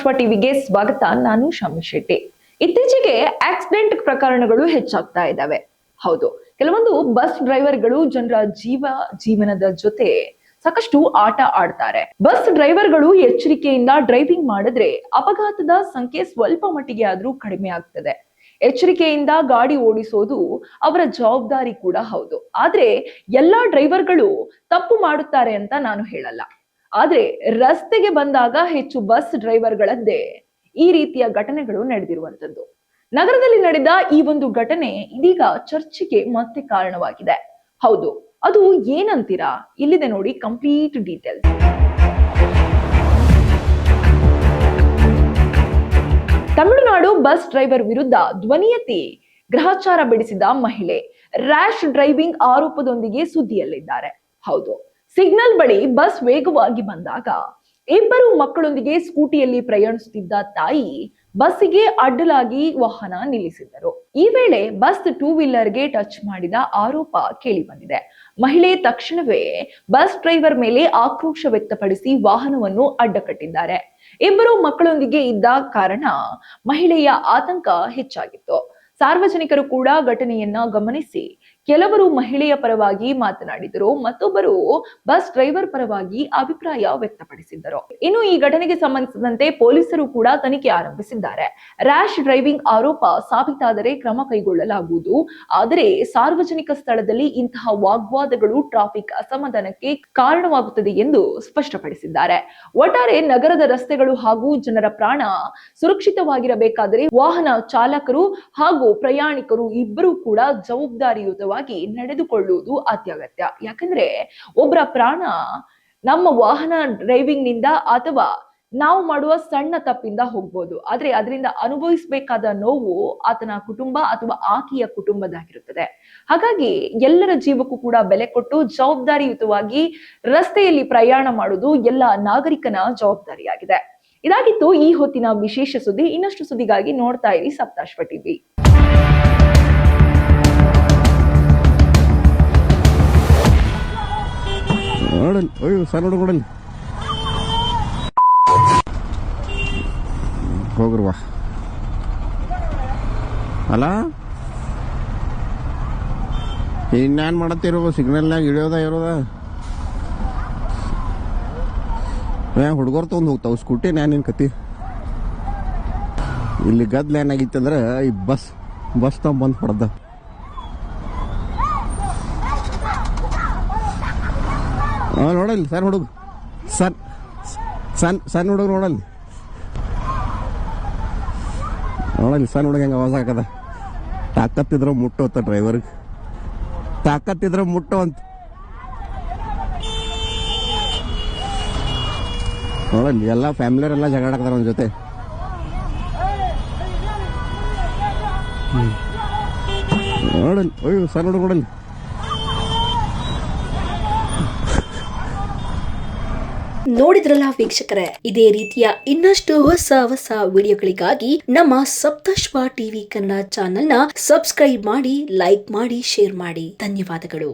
ಸಪ್ತಾಶ್ವ ಟಿವಿಗೆ ಸ್ವಾಗತ. ನಾನು ಶಮಿ ಶೆಟ್ಟಿ. ಇತ್ತೀಚೆಗೆ ಆಕ್ಸಿಡೆಂಟ್ ಪ್ರಕರಣಗಳು ಹೆಚ್ಚಾಗ್ತಾ ಇದ್ದಾವೆ. ಹೌದು, ಕೆಲವೊಂದು ಬಸ್ ಡ್ರೈವರ್ಗಳು ಜನರ ಜೀವನದ ಜೊತೆ ಸಾಕಷ್ಟು ಆಟ ಆಡ್ತಾರೆ. ಬಸ್ ಡ್ರೈವರ್ಗಳು ಎಚ್ಚರಿಕೆಯಿಂದ ಡ್ರೈವಿಂಗ್ ಮಾಡಿದ್ರೆ ಅಪಘಾತದ ಸಂಖ್ಯೆ ಸ್ವಲ್ಪ ಮಟ್ಟಿಗೆ ಆದ್ರೂ ಕಡಿಮೆ ಆಗ್ತದೆ. ಎಚ್ಚರಿಕೆಯಿಂದ ಗಾಡಿ ಓಡಿಸೋದು ಅವರ ಜವಾಬ್ದಾರಿ ಕೂಡ ಹೌದು. ಆದ್ರೆ ಎಲ್ಲಾ ಡ್ರೈವರ್ಗಳು ತಪ್ಪು ಮಾಡುತ್ತಾರೆ ಅಂತ ನಾನು ಹೇಳಲ್ಲ. ಆದ್ರೆ ರಸ್ತೆಗೆ ಬಂದಾಗ ಹೆಚ್ಚು ಬಸ್ ಡ್ರೈವರ್ಗಳದ್ದೇ ಈ ರೀತಿಯ ಘಟನೆಗಳು ನಡೆದಿರುವಂತದ್ದು. ನಗರದಲ್ಲಿ ನಡೆದ ಈ ಒಂದು ಘಟನೆ ಇದೀಗ ಚರ್ಚೆಗೆ ಮತ್ತೆ ಕಾರಣವಾಗಿದೆ. ಹೌದು, ಅದು ಏನಂತೀರಾ? ಇಲ್ಲಿದೆ ನೋಡಿ complete details. Tamil Nadu bus driver ವಿರುದ್ಧ ಧ್ವನಿ ಎತ್ತಿ ಗ್ರಹಚಾರ ಬಿಡಿಸಿದ ಮಹಿಳೆ ರ್ಯಾಶ್ ಡ್ರೈವಿಂಗ್ ಆರೋಪದೊಂದಿಗೆ ಸುದ್ದಿಯಲ್ಲಿದ್ದಾರೆ. ಹೌದು, ಸಿಗ್ನಲ್ ಬಳಿ ಬಸ್ ವೇಗವಾಗಿ ಬಂದಾಗ ಇಬ್ಬರು ಮಕ್ಕಳೊಂದಿಗೆ ಸ್ಕೂಟಿಯಲ್ಲಿ ಪ್ರಯಾಣಿಸುತ್ತಿದ್ದ ತಾಯಿ ಬಸ್ಸಿಗೆ ಅಡ್ಡಲಾಗಿ ವಾಹನ ನಿಲ್ಲಿಸಿದ್ದರು. ಈ ವೇಳೆ ಬಸ್ ಟೂ ವೀಲರ್ಗೆ ಟಚ್ ಮಾಡಿದ ಆರೋಪ ಕೇಳಿ ಬಂದಿದೆ. ಮಹಿಳೆ ತಕ್ಷಣವೇ ಬಸ್ ಡ್ರೈವರ್ ಮೇಲೆ ಆಕ್ರೋಶ ವ್ಯಕ್ತಪಡಿಸಿ ವಾಹನವನ್ನು ಅಡ್ಡಕಟ್ಟಿದ್ದಾರೆ. ಇಬ್ಬರು ಮಕ್ಕಳೊಂದಿಗೆ ಇದ್ದ ಕಾರಣ ಮಹಿಳೆಯ ಆತಂಕ ಹೆಚ್ಚಾಗಿತ್ತು. ಸಾರ್ವಜನಿಕರು ಕೂಡ ಘಟನೆಯನ್ನ ಗಮನಿಸಿ ಕೆಲವರು ಮಹಿಳೆಯ ಪರವಾಗಿ ಮಾತನಾಡಿದರು, ಮತ್ತೊಬ್ಬರು ಬಸ್ ಡ್ರೈವರ್ ಪರವಾಗಿ ಅಭಿಪ್ರಾಯ ವ್ಯಕ್ತಪಡಿಸಿದ್ದರು. ಇನ್ನು ಈ ಘಟನೆಗೆ ಸಂಬಂಧಿಸಿದಂತೆ ಪೊಲೀಸರು ಕೂಡ ತನಿಖೆ ಆರಂಭಿಸಿದ್ದಾರೆ. ರ್ಯಾಶ್ ಡ್ರೈವಿಂಗ್ ಆರೋಪ ಸಾಬೀತಾದರೆ ಕ್ರಮ ಕೈಗೊಳ್ಳಲಾಗುವುದು. ಆದರೆ ಸಾರ್ವಜನಿಕ ಸ್ಥಳದಲ್ಲಿ ಇಂತಹ ವಾಗ್ವಾದಗಳು ಟ್ರಾಫಿಕ್ ಅಸಮಾಧಾನಕ್ಕೆ ಕಾರಣವಾಗುತ್ತದೆ ಎಂದು ಸ್ಪಷ್ಟಪಡಿಸಿದ್ದಾರೆ. ಒಟ್ಟಾರೆ ನಗರದ ರಸ್ತೆಗಳು ಹಾಗೂ ಜನರ ಪ್ರಾಣ ಸುರಕ್ಷಿತವಾಗಿರಬೇಕಾದರೆ ವಾಹನ ಚಾಲಕರು ಹಾಗೂ ಪ್ರಯಾಣಿಕರು ಇಬ್ಬರೂ ಕೂಡ ಜವಾಬ್ದಾರಿಯುತವಾಗಿ ನಡೆದುಕೊಳ್ಳುವುದು ಅತ್ಯಗತ್ಯ. ಯಾಕಂದ್ರೆ ಒಬ್ಬರ ಪ್ರಾಣ ನಮ್ಮ ವಾಹನ ಡ್ರೈವಿಂಗ್ ನಿಂದ ಅಥವಾ ನಾವು ಮಾಡುವ ಸಣ್ಣ ತಪ್ಪಿಂದ ಹೋಗ್ಬೋದು. ಆದ್ರೆ ಅದರಿಂದ ಅನುಭವಿಸಬೇಕಾದ ನೋವು ಆತನ ಕುಟುಂಬ ಅಥವಾ ಆಕೆಯ ಕುಟುಂಬದಾಗಿರುತ್ತದೆ. ಹಾಗಾಗಿ ಎಲ್ಲರ ಜೀವಕ್ಕೂ ಕೂಡ ಬೆಲೆ ಕೊಟ್ಟು ಜವಾಬ್ದಾರಿಯುತವಾಗಿ ರಸ್ತೆಯಲ್ಲಿ ಪ್ರಯಾಣ ಮಾಡುವುದು ಎಲ್ಲ ನಾಗರಿಕನ ಜವಾಬ್ದಾರಿಯಾಗಿದೆ. ಇದಾಗಿತ್ತು ಈ ಹೊತ್ತಿನ ವಿಶೇಷ ಸುದ್ದಿ. ಇನ್ನಷ್ಟು ಸುದ್ದಿಗಾಗಿ ನೋಡ್ತಾ ಇರಿ ಸಪ್ತಾಶ್ವ ಟಿವಿ. ಹೋಗ್ರವಾ ಅಲ್ಲ ಇನ್ನೇನ್ ಮಾಡತ್ತಿರೋ ಸಿಗ್ನಲ್ನಾಗ ಇಳಿಯೋದ ಇರೋದ ಹುಡುಗರು ತಗೊಂಡ್ ಹೋಗ್ತಾವ ಸ್ಕೂಟಿ. ನಿನ್ ಕತಿ ಇಲ್ಲಿ ಗದ್ಲ ಏನಾಗಿತ್ತಂದ್ರ ಈ ಬಸ್ ತಗೊಂಡ್ ಬಂದ್ ಹೊಡೆದ. ನೋಡಲ್ಲಿ ಸರ್ ಹುಡುಗ ಸಣ್ಣ ಹುಡುಗ ನೋಡಲ್ಲಿ ಸಣ್ಣ ಹುಡುಗ ಹೆಂಗ ಆವಾಜ್ ಹಾಕದ. ತಾಕತ್ತಿದ್ರ ಮುಟ್ಟು ಅಂತ ಡ್ರೈವರ್ಗೆ ತಾಕತ್ತಿದ್ರ ಮುಟ್ಟು ಅಂತ ನೋಡಲ್ಲಿ ಎಲ್ಲ ಫ್ಯಾಮಿಲಿಯರೆಲ್ಲ ಜಗಳಾಡ್ತಾರ ಅವನ ಜೊತೆ. ನೋಡಲ್ಲಿ ಸಣ್ಣ ಹುಡುಗ ನೋಡಲ್ಲಿ. ನೋಡಿದ್ರಲ್ಲ ವೀಕ್ಷಕರೇ, ಇದೇ ರೀತಿಯ ಇನ್ನಷ್ಟು ಹೊಸ ವಿಡಿಯೋಗಳಿಗಾಗಿ ನಮ್ಮ ಸಪ್ತಾಶ್ವ ಟಿವಿ ಕನ್ನಡ ಚಾನೆಲ್ನ ಸಬ್ಸ್ಕ್ರೈಬ್ ಮಾಡಿ, ಲೈಕ್ ಮಾಡಿ, ಶೇರ್ ಮಾಡಿ. ಧನ್ಯವಾದಗಳು.